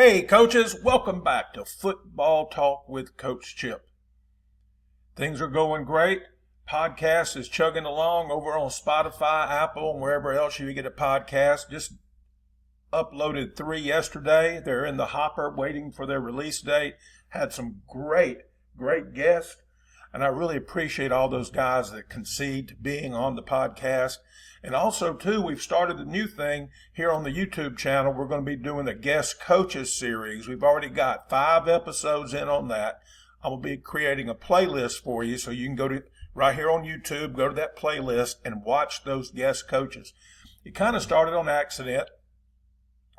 Hey, coaches, welcome back to Football Talk with Coach Chip. Things are going great. Podcast is chugging along over on Spotify, Apple, and wherever else you get a podcast. Just uploaded 3 yesterday. They're in the hopper waiting for their release date. Had some great guests. And I really appreciate all those guys that concede to being on the podcast. And also, too, we've started a new thing here on the YouTube channel. We're going to be doing the Guest Coaches series. We've already got 5 episodes in on that. I'm going to be creating a playlist for you so you can go to right here on YouTube, go to that playlist and watch those guest coaches. It kind of started on accident.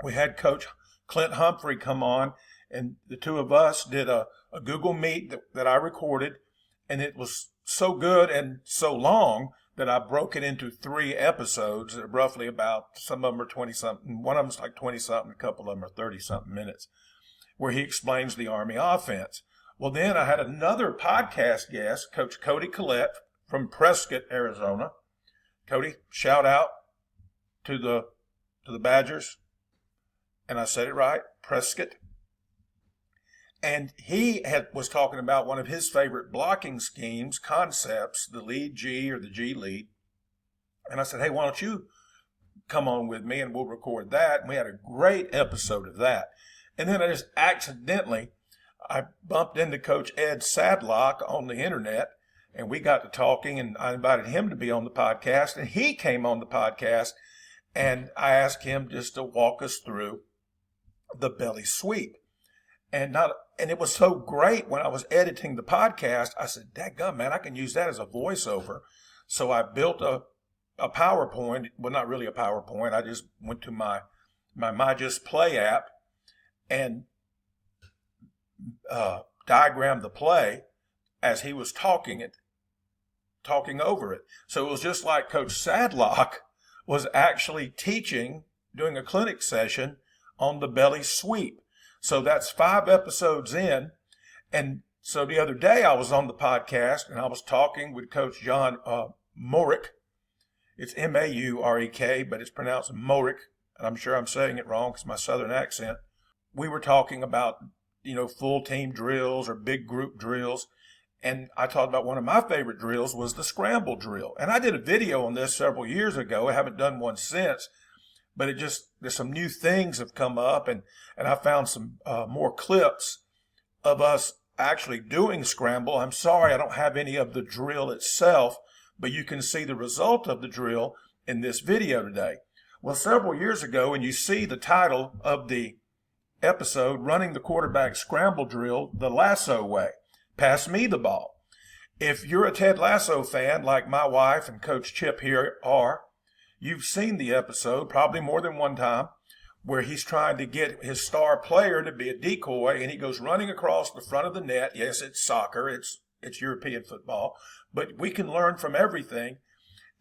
We had Coach Clint Humphrey come on, and the two of us did a Google Meet that I recorded. And it was so good and so long that I broke it into 3 episodes, roughly about, some of them are 20-something. One of them's like 20-something, a couple of them are 30-something minutes, where he explains the Army offense. Well, then I had another podcast guest, Coach Cody Collette from Prescott, Arizona. Cody, shout out to the Badgers. And I said it right, Prescott. And he was talking about one of his favorite blocking schemes, concepts, the lead G or the G lead. And I said, hey, why don't you come on with me and we'll record that. And we had a great episode of that. And then I just accidentally, I bumped into Coach Ed Sadlock on the internet, and we got to talking, and I invited him to be on the podcast. And he came on the podcast, and I asked him just to walk us through the belly sweep. And it was so great when I was editing the podcast. I said, dadgum, man, I can use that as a voiceover. So I built a PowerPoint. Well, not really a PowerPoint. I just went to my Just Play app and diagrammed the play as he was talking over it. So it was just like Coach Sadlock was actually teaching, doing a clinic session on the belly sweep. So that's 5 episodes in. And so the other day I was on the podcast and I was talking with Coach John Maurek. It's Maurek, but it's pronounced Maurek. And I'm sure I'm saying it wrong because of my southern accent. We were talking about, full team drills or big group drills. And I talked about one of my favorite drills was the Scramble Drill. And I did a video on this several years ago. I haven't done one since. But there's some new things have come up, and I found some more clips of us actually doing Scramble. I'm sorry I don't have any of the drill itself, but you can see the result of the drill in this video today. Well, several years ago, and you see the title of the episode, Running the Quarterback Scramble Drill the Lasso Way. Pass me the ball. If you're a Ted Lasso fan like my wife and Coach Chip here are, you've seen the episode probably more than one time where he's trying to get his star player to be a decoy, and he goes running across the front of the net. Yes, it's soccer. It's European football, but we can learn from everything.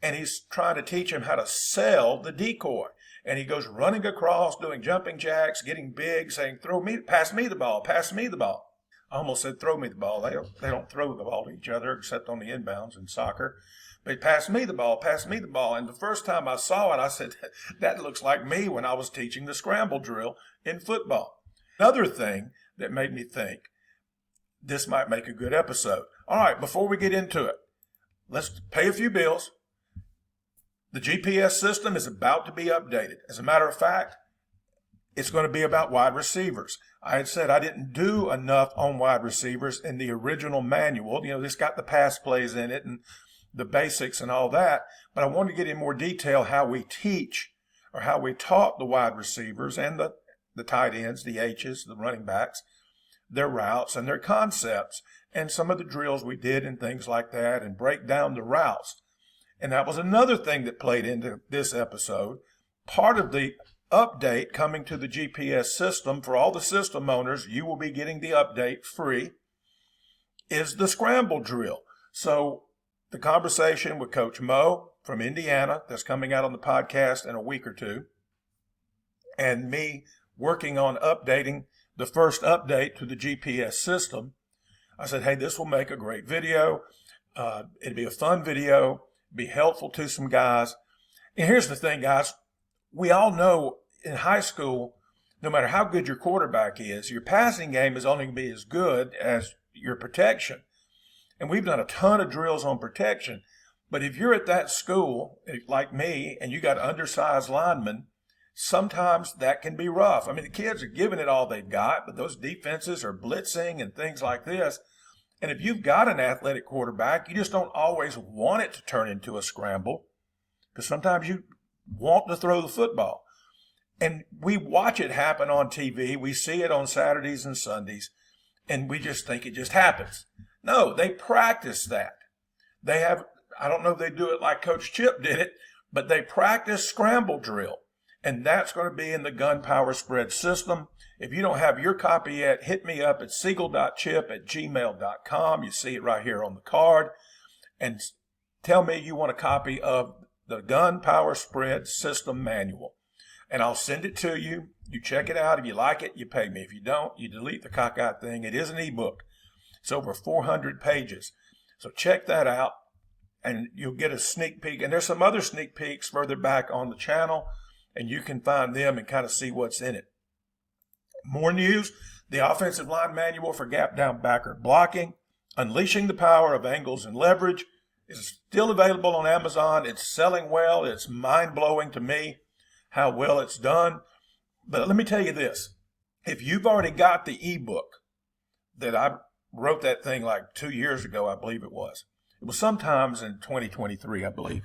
And he's trying to teach him how to sell the decoy. And he goes running across, doing jumping jacks, getting big, saying, pass me the ball, pass me the ball. I almost said throw me the ball. They don't throw the ball to each other except on the inbounds in soccer. But pass me the ball, pass me the ball. And the first time I saw it, I said, that looks like me when I was teaching the Scramble Drill in football. Another thing that made me think this might make a good episode. All right, before we get into it, let's pay a few bills. The GPS system is about to be updated. As a matter of fact, it's going to be about wide receivers. I had said I didn't do enough on wide receivers in the original manual. This got the pass plays in it and the basics and all that, but I wanted to get in more detail how we teach or how we taught the wide receivers and the tight ends, the H's, the running backs, their routes and their concepts and some of the drills we did and things like that, and break down the routes. And that was another thing that played into this episode. Part of the update coming to the GPS system for all the system owners, you will be getting the update free, is the Scramble Drill. So the conversation with Coach Mo from Indiana that's coming out on the podcast in a week or two, and me working on updating the first update to the GPS system. I said, hey, this will make a great video. It'd be a fun video, be helpful to some guys. And here's the thing, guys. We all know in high school, no matter how good your quarterback is, your passing game is only going to be as good as your protection. And we've done a ton of drills on protection. But if you're at that school, like me, and you got undersized linemen, sometimes that can be rough. I mean, the kids are giving it all they've got, but those defenses are blitzing and things like this. And if you've got an athletic quarterback, you just don't always want it to turn into a scramble, because sometimes you want to throw the football. And we watch it happen on TV. We see it on Saturdays and Sundays, and we just think it just happens. No, they practice that. They have, I don't know if they do it like Coach Chip did it, but they practice scramble drill. And that's going to be in the gun power spread system. If you don't have your copy yet, hit me up at siegel.chip@gmail.com. You see it right here on the card. And tell me you want a copy of the gun power spread system manual. And I'll send it to you. You check it out. If you like it, you pay me. If you don't, you delete the cockeyed thing. It is an ebook. It's over 400 pages. So check that out, and you'll get a sneak peek. And there's some other sneak peeks further back on the channel, and you can find them and kind of see what's in it. More news, the offensive line manual for gap down backer blocking, unleashing the power of angles and leverage, is still available on Amazon. It's selling well. It's mind-blowing to me how well it's done. But let me tell you this. If you've already got the ebook that I wrote, that thing like 2 years ago, I believe it was. It was sometimes in 2023, I believe.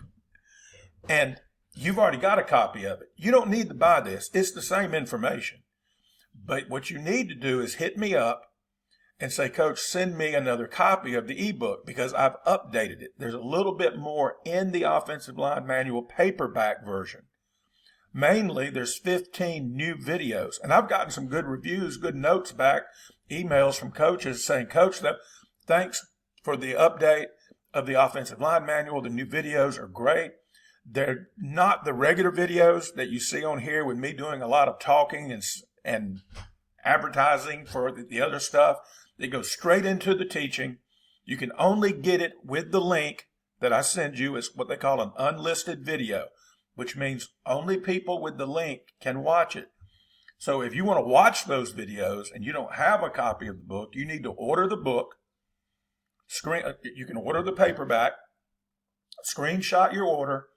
And you've already got a copy of it. You don't need to buy this. It's the same information. But what you need to do is hit me up and say, Coach, send me another copy of the ebook, because I've updated it. There's a little bit more in the offensive line manual paperback version. Mainly, there's 15 new videos. And I've gotten some good reviews, good notes back, emails from coaches saying, Coach, thanks for the update of the offensive line manual. The new videos are great. They're not the regular videos that you see on here with me doing a lot of talking and advertising for the other stuff. They go straight into the teaching. You can only get it with the link that I send you. It's what they call an unlisted video, which means only people with the link can watch it. So if you want to watch those videos and you don't have a copy of the book, you need to order the book. You can order the paperback, screenshot your order,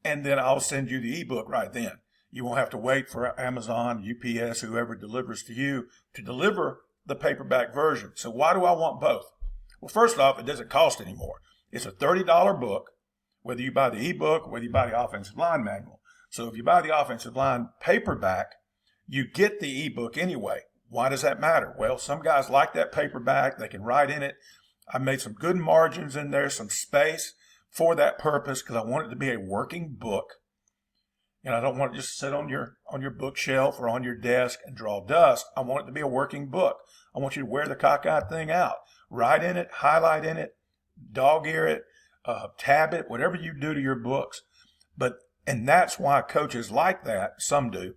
and then I'll send you the ebook right then. You won't have to wait for Amazon, UPS, whoever delivers to you to deliver the paperback version. So why do I want both? Well, first off, it doesn't cost anymore. It's a $30 book, whether you buy the ebook or whether you buy the offensive line manual. So if you buy the offensive line paperback, you get the ebook anyway. Why does that matter? Well, some guys like that paperback. They can write in it. I made some good margins in there, some space for that purpose, because I want it to be a working book. And I don't want it to just sit on your bookshelf or on your desk and draw dust. I want it to be a working book. I want you to wear the cockeyed thing out. Write in it, highlight in it, dog-ear it, tab it, whatever you do to your books. And that's why coaches like that. Some do.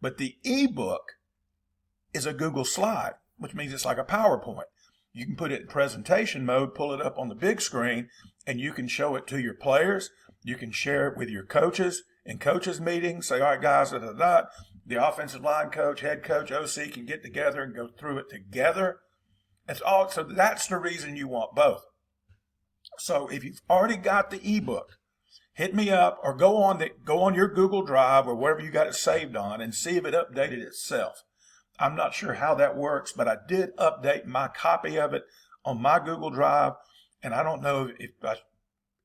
But the ebook is a Google slide, which means it's like a PowerPoint. You can put it in presentation mode, pull it up on the big screen, and you can show it to your players. You can share it with your coaches in coaches meetings. Say, all right, guys, the offensive line coach, head coach, OC can get together and go through it together. So that's the reason you want both. So if you've already got the ebook, hit me up or go on your Google Drive or wherever you got it saved on and see if it updated itself. I'm not sure how that works, but I did update my copy of it on my Google Drive, and I don't know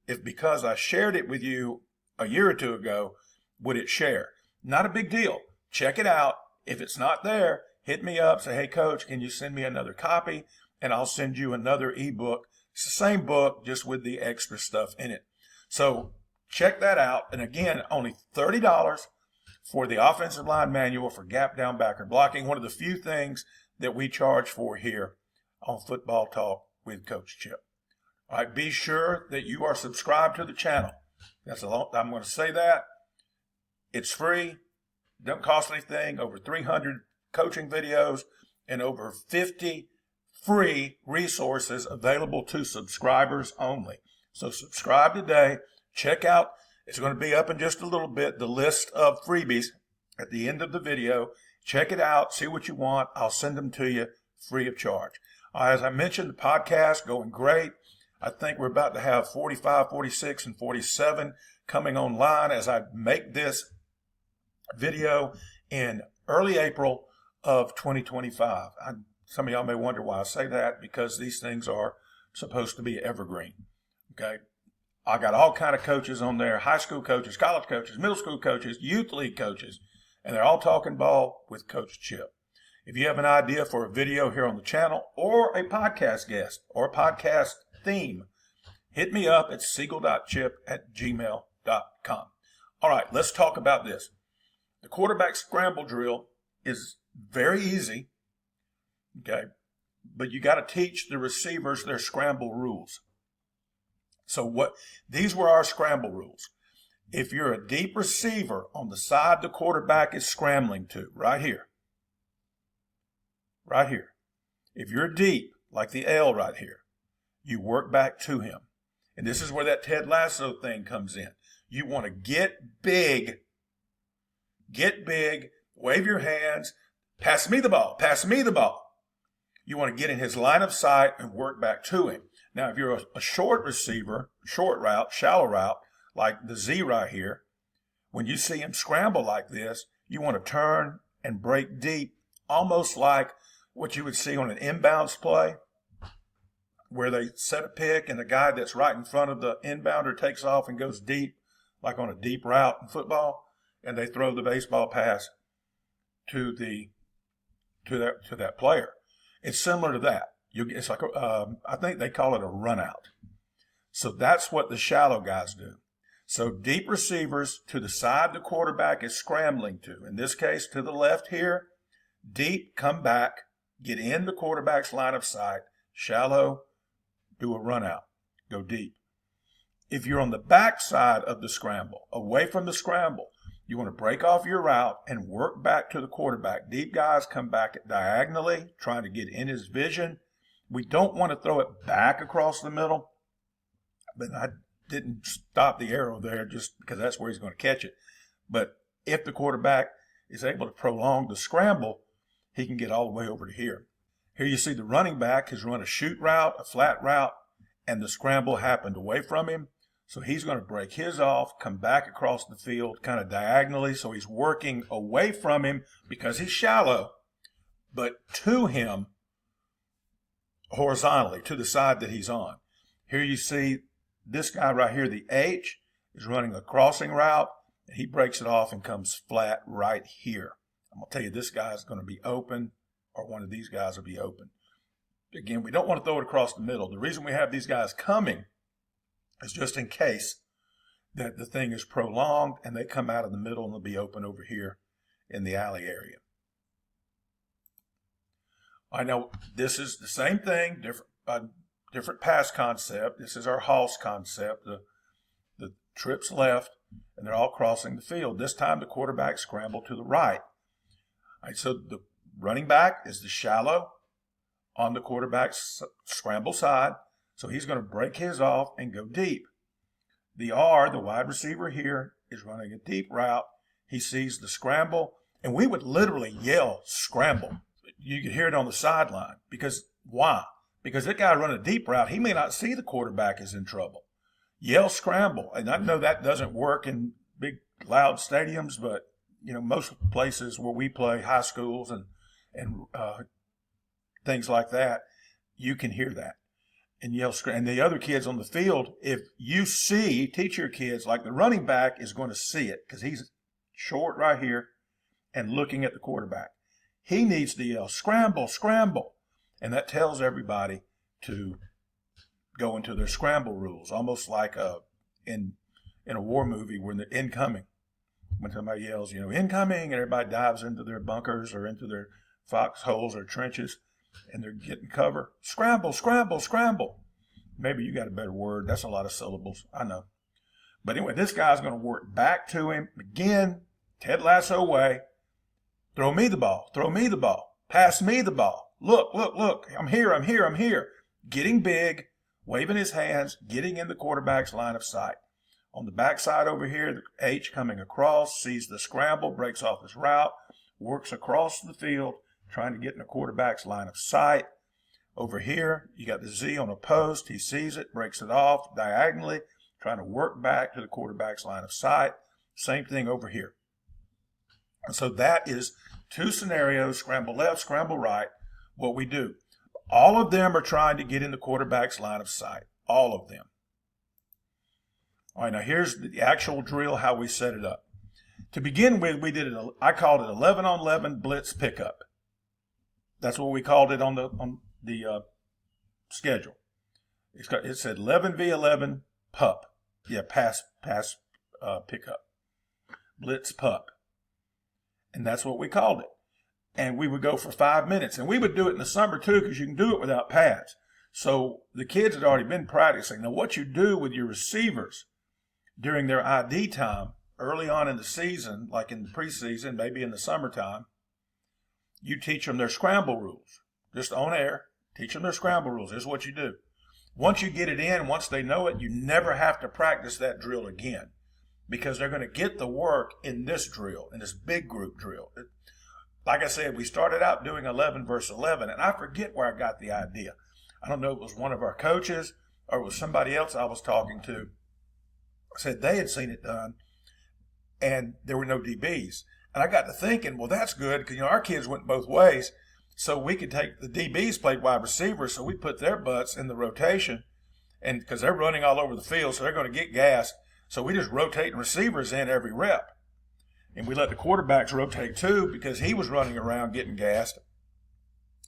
if because I shared it with you a year or two ago, would it share? Not a big deal. Check it out. If it's not there, hit me up. Say, hey, Coach, can you send me another copy? And I'll send you another ebook. It's the same book, just with the extra stuff in it. So check that out. And again, only $30 for the offensive line manual for gap down backer blocking. One of the few things that we charge for here on Football Talk with Coach Chip. All right, be sure that you are subscribed to the channel. I'm going to say that. It's free. Don't cost anything. Over 300 coaching videos and over 50 free resources available to subscribers only. So subscribe today. Check out, it's going to be up in just a little bit, the list of freebies at the end of the video. Check it out. See what you want. I'll send them to you free of charge. As I mentioned, the podcast going great. I think we're about to have 45, 46, and 47 coming online as I make this video in early April of 2025. Some of y'all may wonder why I say that, because these things are supposed to be evergreen. Okay. I got all kind of coaches on there, high school coaches, college coaches, middle school coaches, youth league coaches, and they're all talking ball with Coach Chip. If you have an idea for a video here on the channel or a podcast guest or a podcast theme, hit me up at siegel.chip@gmail.com. All right, let's talk about this. The quarterback scramble drill is very easy, okay, but you got to teach the receivers their scramble rules. So these were our scramble rules. If you're a deep receiver on the side the quarterback is scrambling to, right here, if you're deep, like the L right here, you work back to him. And this is where that Ted Lasso thing comes in. You want to get big, wave your hands, pass me the ball. You want to get in his line of sight and work back to him. Now, if you're a short receiver, short route, shallow route, like the Z right here, when you see him scramble like this, you want to turn and break deep, almost like what you would see on an inbounds play, where they set a pick and the guy that's right in front of the inbounder takes off and goes deep, like on a deep route in football, and they throw the baseball pass to that player. It's similar to that. It's like I think they call it a run out. So that's what the shallow guys do. So deep receivers to the side the quarterback is scrambling to. In this case, to the left here. Deep, come back, get in the quarterback's line of sight. Shallow, do a run out, go deep. If you're on the back side of the scramble, away from the scramble, you want to break off your route and work back to the quarterback. Deep guys come back diagonally, trying to get in his vision. We don't want to throw it back across the middle, but I didn't stop the arrow there just because that's where he's going to catch it. But if the quarterback is able to prolong the scramble, he can get all the way over to here. Here you see the running back has run a shoot route, a flat route, and the scramble happened away from him. So he's going to break his off, come back across the field kind of diagonally. So he's working away from him because he's shallow, but to him horizontally, to the side that he's on. Here you see this guy right here, the H, is running a crossing route, and he breaks it off and comes flat right here. I'm going to tell you, this guy is going to be open, or one of these guys will be open. Again, we don't want to throw it across the middle. The reason we have these guys coming is just in case that the thing is prolonged and they come out of the middle and they'll be open over here in the alley area. I know this is the same thing, different pass concept. This is our Hoss concept. The trips left, and they're all crossing the field. This time the quarterback scrambled to the right. All right, so the running back is the shallow on the quarterback's scramble side. So he's going to break his off and go deep. The R, the wide receiver here, is running a deep route. He sees the scramble, and we would literally yell, scramble. You could hear it on the sideline. Because why? Because that guy running a deep route, he may not see the quarterback is in trouble. Yell scramble. And I know that doesn't work in big, loud stadiums, but most places where we play, high schools and things like that, you can hear that and yell scramble. And the other kids on the field, if you teach your kids, like the running back is going to see it because he's short right here and looking at the quarterback. He needs to yell, scramble, scramble. And that tells everybody to go into their scramble rules, almost like in a war movie when they're incoming. When somebody yells, incoming, and everybody dives into their bunkers or into their foxholes or trenches, and they're getting cover. Scramble, scramble, scramble. Maybe you got a better word. That's a lot of syllables. I know. But anyway, this guy's going to work back to him. Again, Ted Lasso way. Throw me the ball. Throw me the ball. Pass me the ball. Look, look, look. I'm here, I'm here, I'm here. Getting big, waving his hands, getting in the quarterback's line of sight. On the backside over here, the H coming across, sees the scramble, breaks off his route, works across the field, trying to get in the quarterback's line of sight. Over here, you got the Z on a post. He sees it, breaks it off diagonally, trying to work back to the quarterback's line of sight. Same thing over here. And so that is two scenarios, scramble left, scramble right, what we do. All of them are trying to get in the quarterback's line of sight. All of them. All right, now here's the actual drill, how we set it up. To begin with, we did it. I called it 11-on-11 blitz pickup. That's what we called it on the schedule. It said 11v11 pup. Yeah, pass pickup. Blitz pup. And that's what we called it. And we would go for 5 minutes. And we would do it in the summer too, because you can do it without pads. So the kids had already been practicing. Now what you do with your receivers during their ID time early on in the season, like in the preseason, maybe in the summertime, you teach them their scramble rules. Just on air, teach them their scramble rules. Here's what you do. Once you get it in, once they know it, you never have to practice that drill again, because they're going to get the work in this drill, in this big group drill. Like I said, we started out doing 11 versus 11, and I forget where I got the idea. I don't know if it was one of our coaches or it was somebody else I was talking to. Said they had seen it done, and there were no DBs. And I got to thinking, well, that's good, because our kids went both ways, so we could take the DBs played wide receivers, so we put their butts in the rotation, and because they're running all over the field, so they're going to get gassed. So we just rotating receivers in every rep. And we let the quarterbacks rotate too, because he was running around getting gassed.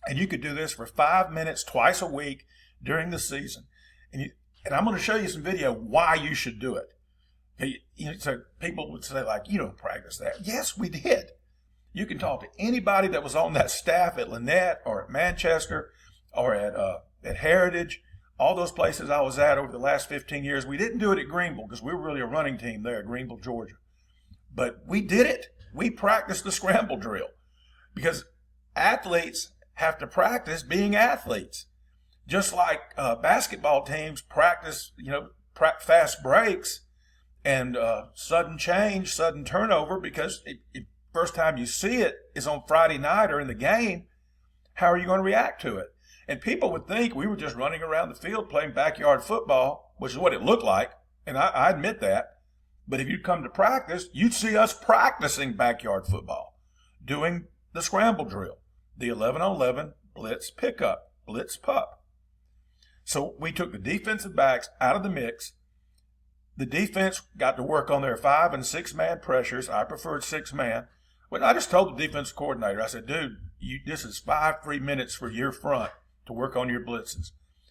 And you could do this for 5 minutes twice a week during the season. And I'm going to show you some video why you should do it. So people would say, like, you don't practice that. Yes, we did. You can talk to anybody that was on that staff at Lynette or at Manchester or at Heritage. All those places I was at over the last 15 years. We didn't do it at Greenville because we were really a running team there at Greenville, Georgia. But we did it. We practiced the scramble drill because athletes have to practice being athletes. Just like basketball teams practice, fast breaks and sudden change, sudden turnover, because first time you see it is on Friday night or in the game. How are you going to react to it? And people would think we were just running around the field playing backyard football, which is what it looked like, and I admit that. But if you'd come to practice, you'd see us practicing backyard football, doing the scramble drill, the 11-on-11 blitz pickup, blitz pup. So we took the defensive backs out of the mix. The defense got to work on their 5- and 6-man pressures. I preferred 6-man. Well, I just told the defense coordinator, I said, dude, this is 5 free minutes for your front to work on your blitzes.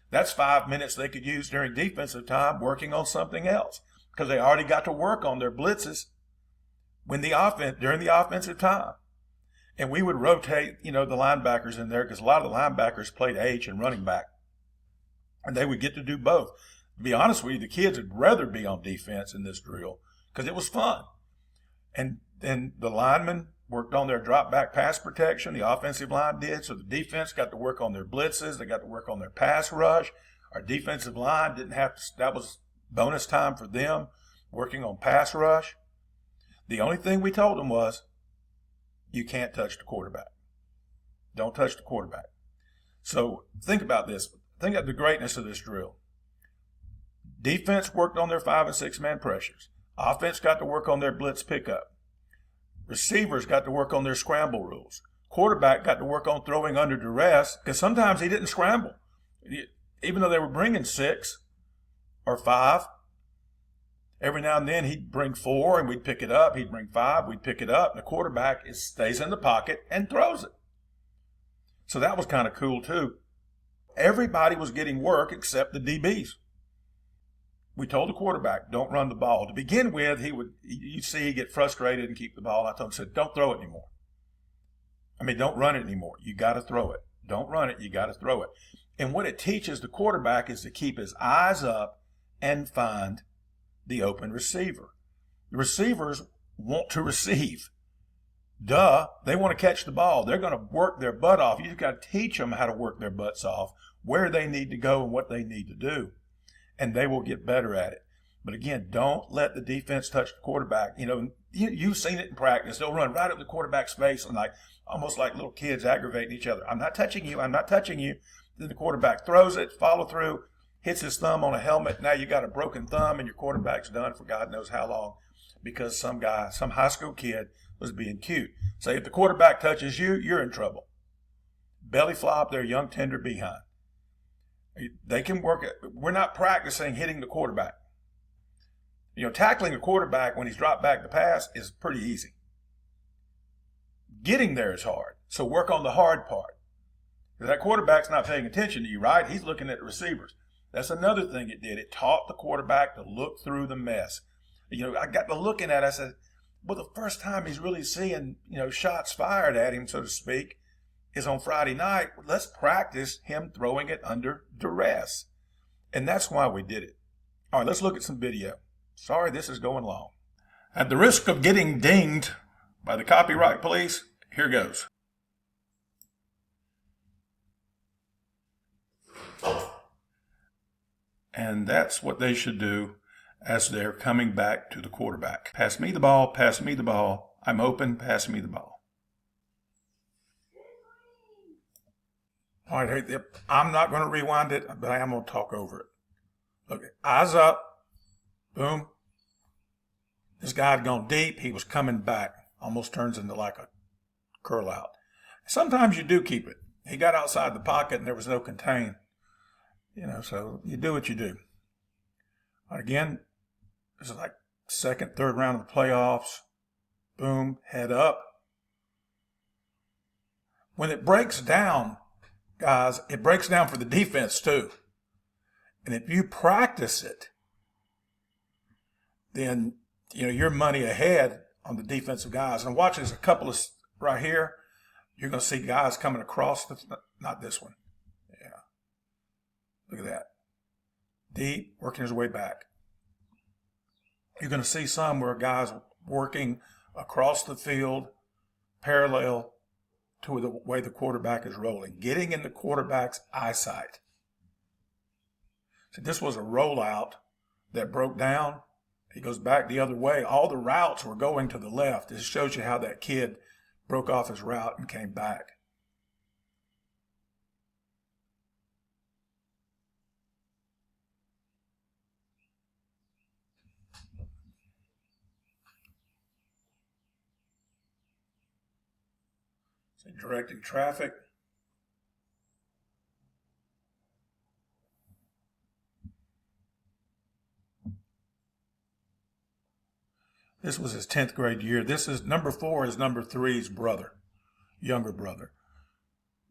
That's 5 minutes they could use during defensive time working on something else, because they already got to work on their blitzes during the offensive time. And we would rotate, the linebackers in there, because a lot of the linebackers played H and running back. And they would get to do both. To be honest with you, the kids would rather be on defense in this drill because it was fun. And then the linemen worked on their drop back pass protection. The offensive line did. So the defense got to work on their blitzes. They got to work on their pass rush. Our defensive line didn't have to, that was bonus time for them working on pass rush. The only thing we told them was, you can't touch the quarterback. Don't touch the quarterback. So think about this. Think of the greatness of this drill. Defense worked on their 5- and 6-man pressures. Offense got to work on their blitz pickup. Receivers got to work on their scramble rules. Quarterback got to work on throwing under duress, because sometimes he didn't scramble. Even though they were bringing 6 or 5, every now and then he'd bring 4 and we'd pick it up. He'd bring 5, we'd pick it up. And the quarterback stays in the pocket and throws it. So that was kind of cool too. Everybody was getting work except the DBs. We told the quarterback, don't run the ball. To begin with, you'd see he'd get frustrated and keep the ball. I told him, don't throw it anymore. Don't run it anymore. You got to throw it. Don't run it. You got to throw it. And what it teaches the quarterback is to keep his eyes up and find the open receiver. The receivers want to receive. Duh, they want to catch the ball. They're going to work their butt off. You just got to teach them how to work their butts off, where they need to go and what they need to do. And they will get better at it. But again, don't let the defense touch the quarterback. You've seen it in practice. They'll run right up the quarterback's face and almost like little kids aggravating each other. I'm not touching you. I'm not touching you. Then the quarterback throws it, follow through, hits his thumb on a helmet. Now you got a broken thumb and your quarterback's done for God knows how long because some high school kid was being cute. Say if the quarterback touches you, you're in trouble. Belly flop their young tender behind. They can work it. We're not practicing hitting the quarterback. Tackling a quarterback when he's dropped back to pass is pretty easy. Getting there is hard. So work on the hard part. That quarterback's not paying attention to you, right? He's looking at the receivers. That's another thing it did. It taught the quarterback to look through the mess. I got to looking at it, I said, well, the first time he's really seeing, shots fired at him, so to speak, is on Friday night. Let's practice him throwing it under duress. And that's why we did it. All right, let's look at some video. Sorry, this is going long. At the risk of getting dinged by the copyright police, here goes. And that's what they should do as they're coming back to the quarterback. Pass me the ball, pass me the ball. I'm open, pass me the ball. All right, I'm not going to rewind it, but I am going to talk over it. Look, eyes up. Boom. This guy had gone deep. He was coming back. Almost turns into like a curl out. Sometimes you do keep it. He got outside the pocket and there was no contain. So you do what you do. Again, this is like second, third round of the playoffs. Boom, head up. When it breaks down, guys, it breaks down for the defense too. And if you practice it, then, you're money ahead on the defensive guys. And watch, there's a couple of right here. You're going to see guys coming across, not this one. Yeah. Look at that. Deep, working his way back. You're going to see some where guys working across the field, parallel to the way the quarterback is rolling, getting in the quarterback's eyesight. So this was a rollout that broke down. He goes back the other way. All the routes were going to the left. This shows you how that kid broke off his route and came back. So directing traffic. This was his 10th grade year. This is number 4 is number 3's brother, younger brother.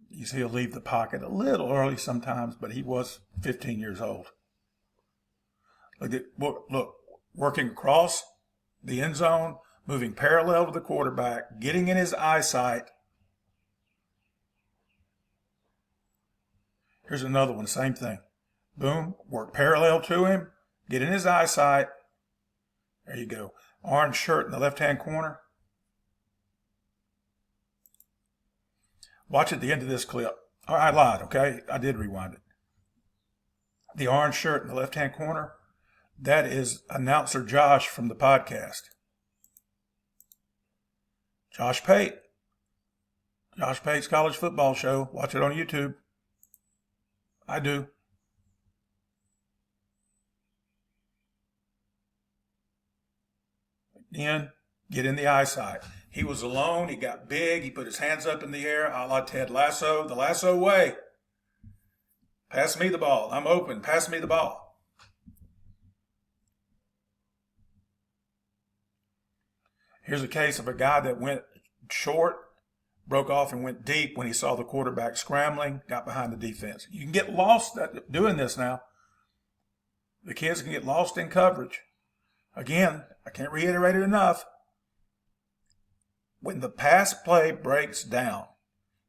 You see he'll leave the pocket a little early sometimes, but he was 15 years old. Look, working across the end zone, moving parallel to the quarterback, getting in his eyesight. Here's another one, same thing. Boom, work parallel to him, get in his eyesight. There you go. Orange shirt in the left-hand corner. Watch at the end of this clip. I lied, okay? I did rewind it. The orange shirt in the left-hand corner, that is announcer Josh from the podcast. Josh Pate. Josh Pate's college football show. Watch it on YouTube. I do. Again, get in the eyesight. He was alone. He got big. He put his hands up in the air, a la Ted Lasso, the Lasso way. Pass me the ball. I'm open. Pass me the ball. Here's a case of a guy that went short, broke off and went deep when he saw the quarterback scrambling, got behind the defense. You can get lost doing this now. The kids can get lost in coverage. Again, I can't reiterate it enough. When the pass play breaks down,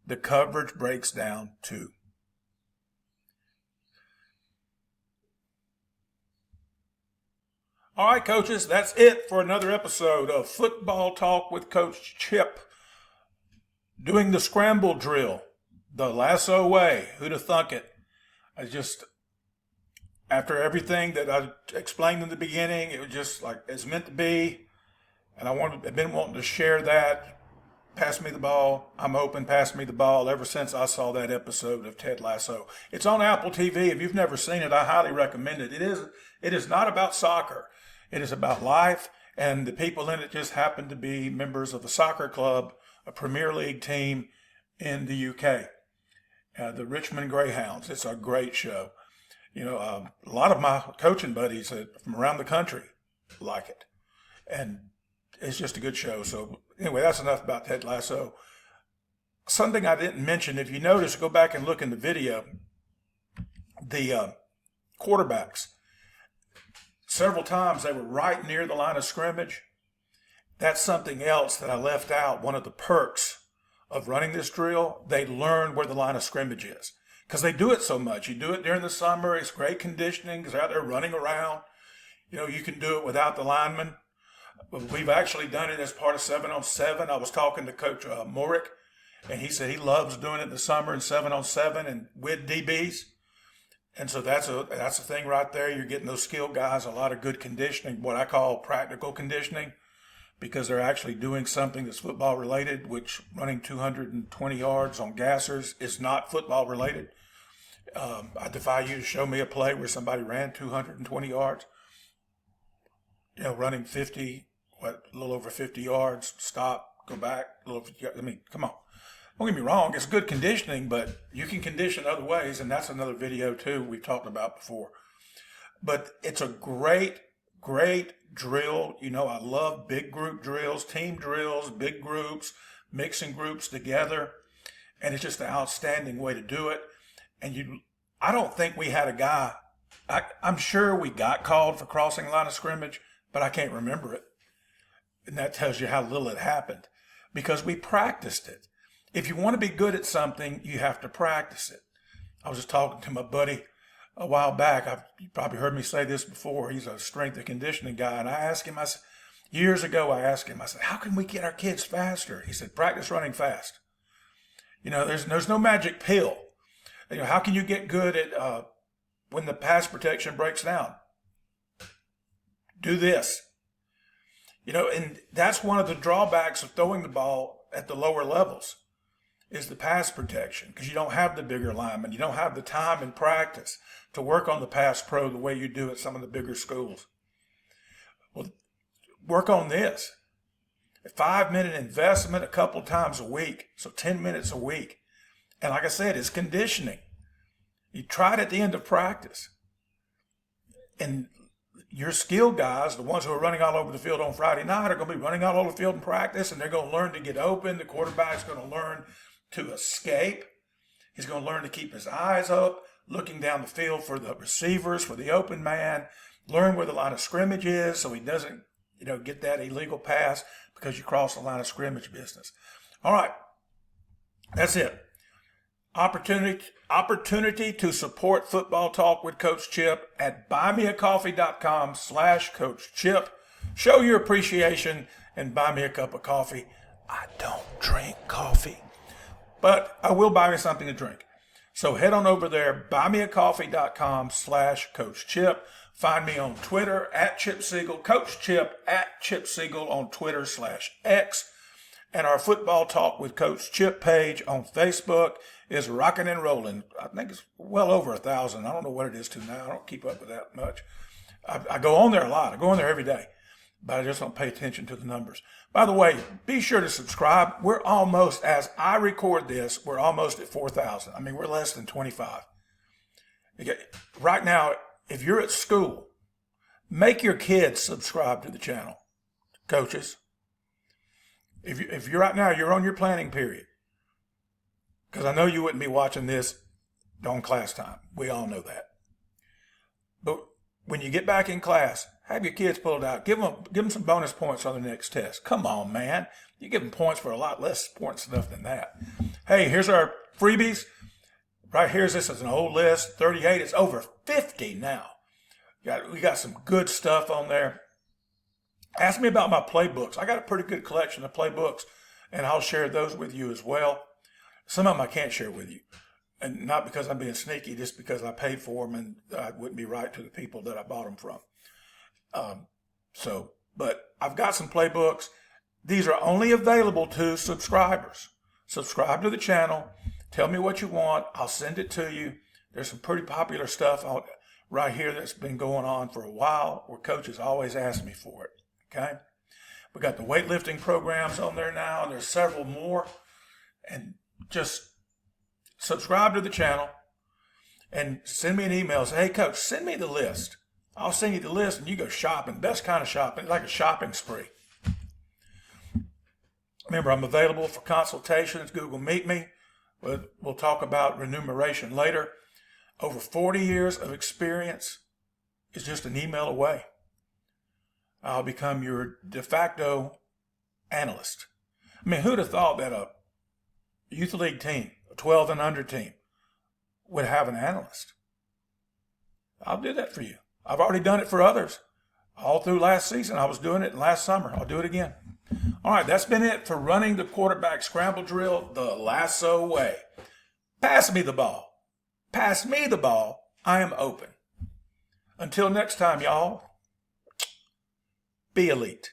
the coverage breaks down too. All right, coaches, that's it for another episode of Football Talk with Coach Chip. Doing the scramble drill, the Lasso way. Who'd have thunk it? after everything that I explained in the beginning, it was just like it's meant to be. And I've been wanting to share that. Pass me the ball. I'm open. Pass me the ball. Ever since I saw that episode of Ted Lasso, it's on Apple TV. If you've never seen it, I highly recommend it. It is not about soccer. It is about life, and the people in it just happen to be members of a soccer club, a Premier League team in the UK, the Richmond Greyhounds. It's a great show. A lot of my coaching buddies from around the country like it, and it's just a good show. So anyway, that's enough about Ted Lasso. Something I didn't mention, if you notice, go back and look in the video, the quarterbacks, several times they were right near the line of scrimmage. That's something else that I left out. One of the perks of running this drill, they learn where the line of scrimmage is because they do it so much. You do it during the summer. It's great conditioning because they're out there running around. You can do it without the linemen. We've actually done it as part of 7-on-7. I was talking to Coach Morick, and he said he loves doing it in the summer in 7-on-7 and with DBs. And so that's a thing right there. You're getting those skilled guys a lot of good conditioning, what I call practical conditioning, because they're actually doing something that's football related, which running 220 yards on gassers is not football related. I defy you to show me a play where somebody ran 220 yards. Running 50, a little over 50 yards, stop, go back, come on. Don't get me wrong, it's good conditioning, but you can condition other ways, and that's another video too we've talked about before. But it's a great, great drill. I love big group drills, team drills, big groups, mixing groups together, and it's just an outstanding way to do it. And I don't think we had a guy, I'm sure we got called for crossing the line of scrimmage, but I can't remember it. And that tells you how little it happened because we practiced it. If you want to be good at something, you have to practice it. I was just talking to my buddy a while back. You probably heard me say this before. He's a strength and conditioning guy. And I asked him, years ago, I said, how can we get our kids faster? He said, practice running fast. There's no magic pill. How can you get good at when the pass protection breaks down? Do this. And that's one of the drawbacks of throwing the ball at the lower levels is the pass protection because you don't have the bigger linemen. You don't have the time and practice to work on the pass pro the way you do at some of the bigger schools. Well, work on this. A 5-minute investment a couple times a week, so 10 minutes a week. And like I said, it's conditioning. You try it at the end of practice. And your skilled guys, the ones who are running all over the field on Friday night, are going to be running all over the field in practice, and they're going to learn to get open. The quarterback's going to learn to escape. He's going to learn to keep his eyes up, looking down the field for the receivers, for the open man, learn where the line of scrimmage is so he doesn't, get that illegal pass because you cross the line of scrimmage business. All right, that's it. Opportunity to support Football Talk with Coach Chip at buymeacoffee.com/Coach Chip. Show your appreciation and buy me a cup of coffee. I don't drink coffee, but I will buy me something to drink. So head on over there, buymeacoffee.com/Coach Chip. Find me on Twitter at Chip Siegel, Coach Chip at Chip Siegel on Twitter /X. And our Football Talk with Coach Chip page on Facebook is rocking and rolling. I think it's well over 1,000. I don't know what it is to now. I don't keep up with that much. I go on there a lot. I go on there every day, but I just don't pay attention to the numbers. By the way, be sure to subscribe. We're almost, as I record this, we're almost at 4,000. We're less than 25. Right now, if you're at school, make your kids subscribe to the channel. Coaches, if you're right now, you're on your planning period. Because I know you wouldn't be watching this on class time. We all know that. But when you get back in class, have your kids pull it out. Give them some bonus points on the next test. Come on, man. You give them points for a lot less important stuff than that. Hey, here's our freebies. Right here, this is an old list. 38. It's over 50 now. We got some good stuff on there. Ask me about my playbooks. I got a pretty good collection of playbooks, and I'll share those with you as well. Some of them I can't share with you. and not because I'm being sneaky, just because I paid for them and I wouldn't be right to the people that I bought them from. But I've got some playbooks. These are only available to subscribers. Subscribe to the channel. Tell me what you want. I'll send it to you. There's some pretty popular stuff out right here that's been going on for a while where coaches always ask me for it. Okay? We got the weightlifting programs on there now, and there's several more. And just subscribe to the channel and send me an email. Say, hey, coach, send me the list. I'll send you the list, and you go shopping. Best kind of shopping, like a shopping spree. Remember, I'm available for consultations. Google Meet Me. We'll talk about remuneration later. Over 40 years of experience is just an email away. I'll become your de facto analyst. I mean, who'd have thought that a youth league team, a 12 and under team, would have an analyst? I'll do that for you. I've already done it for others. All through last season, I was doing it last summer. I'll do it again. All right, that's been it for running the quarterback scramble drill the Lasso way. Pass me the ball. Pass me the ball. I am open. Until next time, y'all, be elite.